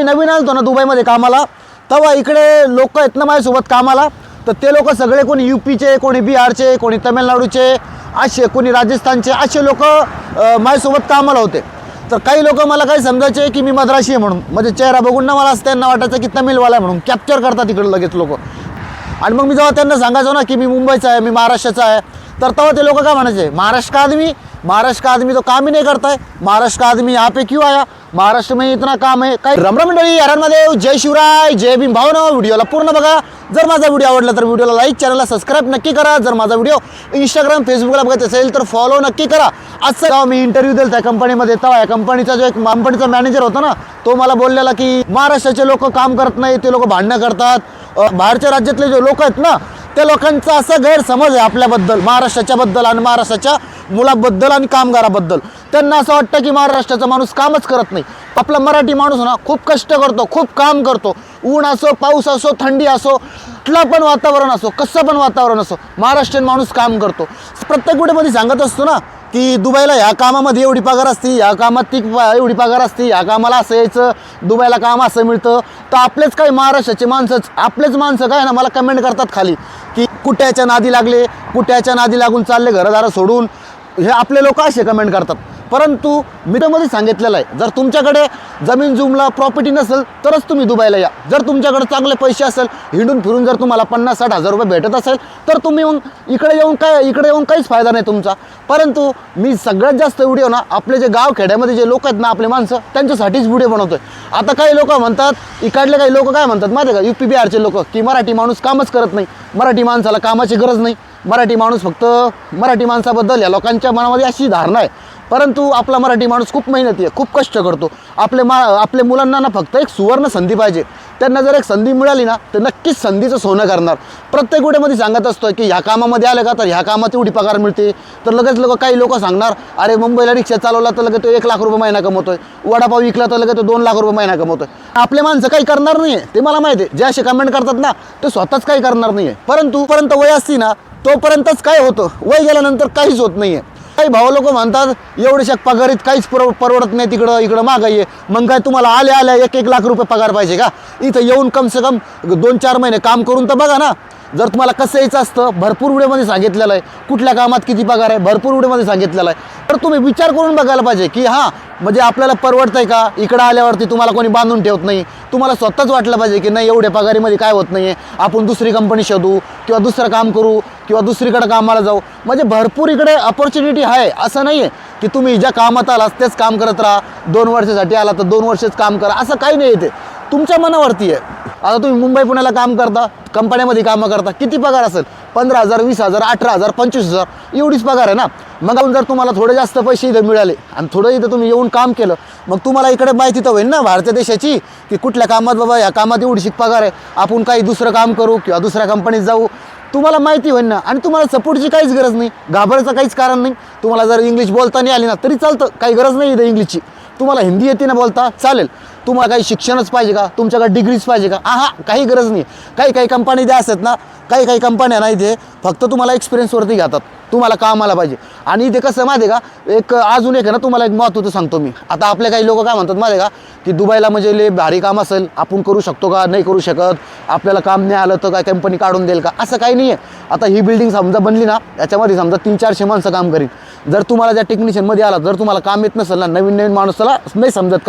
नवीन आलतो ना दुबईमध्ये कामाला, तेव्हा इकडे लोक आहेत ना माझ्यासोबत कामाला, तर ते लोक सगळे कोणी UPचे, कोणी बिहारचे, कोणी तमिळनाडूचे, असे कोणी राजस्थानचे, असे लोक माझ्यासोबत कामाला होते. तर काही लोक मला काही समजायचे की मी मद्रासी आहे म्हणून, म्हणजे चेहरा बघून ना मला असं त्यांना वाटायचं की तमिळवाला म्हणून कॅप्चर करतात इकडे लगेच लोक. आणि मग मी जेव्हा त्यांना सांगायचो ना की मी मुंबईचा आहे, मी महाराष्ट्राचा आहे, तर तेव्हा ते लोक काय म्हणायचे, महाराष्ट्र का आदमी तो काम ही नहीं करता है, महाराष्ट्र का आदमी यहाँ पे क्यों आया, महाराष्ट्र में इतना काम है. काही रमरम मंडळी, हरणमध्ये जय शिवराय, जय भीम. भावना व्हिडिओला पूर्ण बघा. जर माझा व्हिडिओ आवडला तर व्हिडिओला लाईक, चॅनलला सबस्क्राईब नक्की करा. जर माझा व्हिडिओ इंस्टाग्राम फेसबुकला बघत असेल तर फॉलो नक्की करा. आजचं जेव्हा मी इंटरव्ह्यू दिला त्या कंपनीमध्ये, तेव्हा या कंपनीचा जो एक कंपनीचा मॅनेजर होता ना, तो मला बोललेला की महाराष्ट्राचे लोक काम करत नाही, ते लोक भांडणं करतात. बाहेरच्या राज्यातले जे लोक आहेत ना, त्या लोकांचा असा गैरसमज आहे आपल्याबद्दल, महाराष्ट्राच्याबद्दल आणि महाराष्ट्राच्या मुलाबद्दल आणि कामगाराबद्दल. त्यांना असं वाटतं की महाराष्ट्राचा माणूस कामच करत नाही. आपला मराठी माणूस ना खूप कष्ट करतो, खूप काम करतो. ऊन असो, पाऊस असो, थंडी असो, कुठलं पण वातावरण असो, कसं पण वातावरण असो, महाराष्ट्रीयन माणूस काम करतो. प्रत्येक व्हिडिओमध्ये सांगत असतो ना की दुबईला ह्या कामामध्ये एवढी पगार असते, ह्या कामात ती एवढी पगार असते, ह्या कामाला असं यायचं, दुबईला काम असं मिळतं. तर आपलेच काही महाराष्ट्राचे आपलेच माणसं काय ना मला कमेंट करतात खाली की कुठ्याच्या नादी लागले, कुठ्याच्या नादी लागून चालले घरदारं सोडून. हे आपले लोक असे कमेंट करतात. परंतु मी त्यामध्ये सांगितलेलं आहे, जर तुमच्याकडे जमीन जुमला प्रॉपर्टी नसेल तरच तुम्ही दुबईला या. जर तुमच्याकडे चांगले पैसे असेल, हिंडून फिरून जर तुम्हाला 50-60 हजार रुपये भेटत असेल तर तुम्ही मग इकडे येऊन काहीच फायदा नाही तुमचा. परंतु मी सगळ्यात जास्त व्हिडिओ ना आपले जे गाव खेड्यामध्ये जे लोक आहेत ना, आपले माणसं, त्यांच्यासाठीच व्हिडिओ बनवतोय. आता काही लोक म्हणतात, इकडले काही लोक काय म्हणतात माहिती आहे का, UP बिहारचे लोक, की मराठी माणूस कामच करत नाही, मराठी माणसाला कामाची गरज नाही, मराठी माणूस फक्त मराठी माणसाबद्दल या लोकांच्या मनामध्ये अशी धारणा आहे. परंतु आपला मराठी माणूस खूप मेहनती आहे, खूप कष्ट करतो. आपले मुलांना ना फक्त एक सुवर्ण संधी पाहिजे. त्यांना जर एक संधी मिळाली ना तर नक्कीच संधीचं सोनं करणार. प्रत्येक व्हिडिओमध्ये सांगत असतो की ह्या कामामध्ये आलं का तर ह्या कामात एवढी पगार मिळते. तर लगेच काही लोक सांगणार, अरे मुंबईला रिक्षा चालवला तर लगेच तो 1 लाख रुपये महिना कमवतोय, वडापाव विकला तर लगेच तो 2 लाख रुपये महिना कमवतोय. आपले माणसं काही करणार नाही आहे, ते मला माहिती आहे. जे असे कमेंट करतात ना ते स्वतःच काही करणार नाही आहे. परंतु वय असती ना तोपर्यंतच काय होतं, वय गेल्यानंतर काहीच होत नाही आहे. काही भाऊ लोक म्हणतात एवढ्याशा पगारीत काहीच परवडत नाही, इकडं महागाई आहे. मग काय तुम्हाला आल्या 1-1 लाख रुपये पगार पाहिजे का? इथं येऊन कम से कम 2-4 महिने काम करून तर बघा ना. जर तुम्हाला कसं यायचं असतं, भरपूर व्हिडिओमध्ये सांगितलेलं आहे, कुठल्या कामात किती पगार आहे भरपूर व्हिडिओमध्ये सांगितलेलं आहे. तर तुम्ही विचार करून बघायला पाहिजे की हां म्हणजे आपल्याला परवडतंय का. इकडं आल्यावरती तुम्हाला कोणी बांधून ठेवत नाही, तुम्हाला स्वतःच वाटलं पाहिजे की नाही एवढ्या पगारीमध्ये काय होत नाही आहे, आपण दुसरी कंपनी शोधू किंवा दुसरं काम करू किंवा दुसरीकडे कामाला जाऊ. म्हणजे भरपूर इकडे अपॉर्च्युनिटी आहे. असं नाही आहे की तुम्ही ज्या कामात आलात तेच काम करत राहा, 2 वर्षासाठी आला तर 2 वर्षच काम करा, असं काही नाही. ते तुमच्या मनावरती आहे. आता तुम्ही मुंबई पुण्याला काम करता, कंपन्यामध्ये कामं करता, किती पगार असेल, 15,000, 20,000, 18,000, 25,000 एवढीच पगार आहे ना. मग जर तुम्हाला थोडे जास्त पैसे इथं मिळाले आणि थोडं इथं तुम्ही येऊन काम केलं, मग तुम्हाला इकडे माहिती तर होईल ना भारतीय देशाची की कुठल्या कामात बाबा ह्या कामात एवढीशी पगार आहे, आपण काही दुसरं काम करू किंवा दुसऱ्या कंपनीत जाऊ. तुम्हाला माहिती होईल ना. आणि तुम्हाला सपोर्टची काहीच गरज नाही, घाबरायचं काहीच कारण नाही. तुम्हाला जर इंग्लिश बोलता नाही आली ना तरी चालतं, काही गरज नाही इथं इंग्लिशची. तुम्हाला हिंदी येते ना बोलता चालेल. तुम्हाला काही शिक्षणच पाहिजे का, तुमच्याकडे डिग्रीज पाहिजे का, काही गरज नाही. काही कंपनी द्या असतात ना, काही कंपन्या ना इथे फक्त तुम्हाला एक्सपिरियन्सवरती घेतात, तुम्हाला कामाला पाहिजे. आणि इथे कसं माहिती आहे का, एक अजून एक आहे ना तुम्हाला एक महत्त्वाचं सांगतो मी. आता आपले काही लोक काय म्हणतात माहिती आहे का की दुबईला म्हणजे लय भारी काम असेल, आपण करू शकतो का, नाही करू शकत, आपल्याला काम नाही आलं तर काय कंपनी काढून देईल का. असं काही नाही आहे. आता ही बिल्डिंग समजा बनली ना, याच्यामध्ये समजा 300-400 माणसं काम करीन. जर तुम्हाला त्या टेक्निशियनमध्ये आला, जर तुम्हाला काम येत नसेल ना, नवीन माणसाला नाही समजत,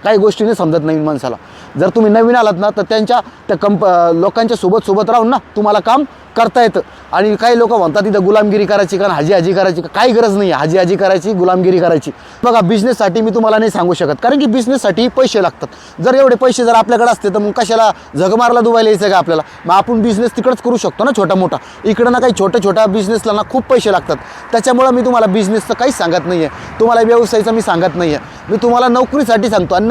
काही गोष्टी नाही समजत नवीन माणसाला. जर तुम्ही नवीन आलात ना तर त्या लोकांच्या सोबत राहून ना तुम्हाला काम करता येतं. आणि काही लोक म्हणतात तिथं गुलामगिरी करायची का, हाजी करायची का, काही गरज नाही आहे हाजी करायची, गुलामगिरी करायची. बघा बिझनेससाठी मी तुम्हाला नाही सांगू शकत, कारण की बिझनेससाठी पैसे लागतात. जर एवढे पैसे जर आपल्याकडे असते तर मग कशाला जगमारला दुबईला यायचं का आपल्याला. मग आपण बिझनेस तिकडंच करू शकतो ना छोटा मोठा. इकडं ना काही छोट्या बिझनेसला ना खूप पैसे लागतात. त्याच्यामुळं मी तुम्हाला बिझनेसचं काहीच सांगत नाही आहे, तुम्हाला व्यवसायाचं मी सांगत नाही आहे. मी तुम्हाला नोकरीसाठी सांगतो. आणि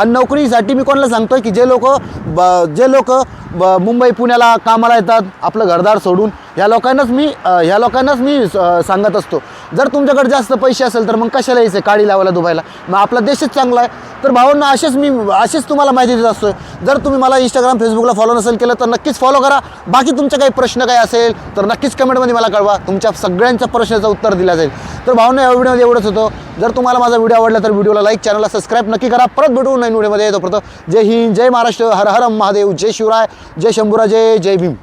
नोकरीसाठी मी कोणाला सांगतो की जे लोक मुंबई पुण्याला कामाला येतात आपलं घरदार सोडून, ह्या लोकांनाच मी सांगत असतो, जर तुमच्याकडे जास्त पैसे असेल तर मग कशाला यायचं काडी लावायला दुबईला, मग आपला देशच चांगला आहे. तर भावांना असेच तुम्हाला माहिती देत असतो. जर तुम्ही मला इंस्टाग्राम फेसबुकला फॉलो नसेल केलं तर नक्कीच फॉलो करा. बाकी तुमचे काही प्रश्न काही असेल तर नक्कीच कमेंटमध्ये मला कळवा, तुमच्या सगळ्यांच्या प्रश्नाचं उत्तर दिलं जाईल. तर भावांना या व्हिडिओमध्ये एवढंच होतं. जर तुम्हाला माझा व्हिडिओ आवडला तर व्हिडिओला लाईक, चॅनलला सबस्क्राईब नक्की करा. परत भेटू नवीन व्हिडिओमध्ये. तोपर्यंत जय हिंद, जय महाराष्ट्र, हर हर महादेव, जय शिवराय, जय शंभूराजे, जय भीम.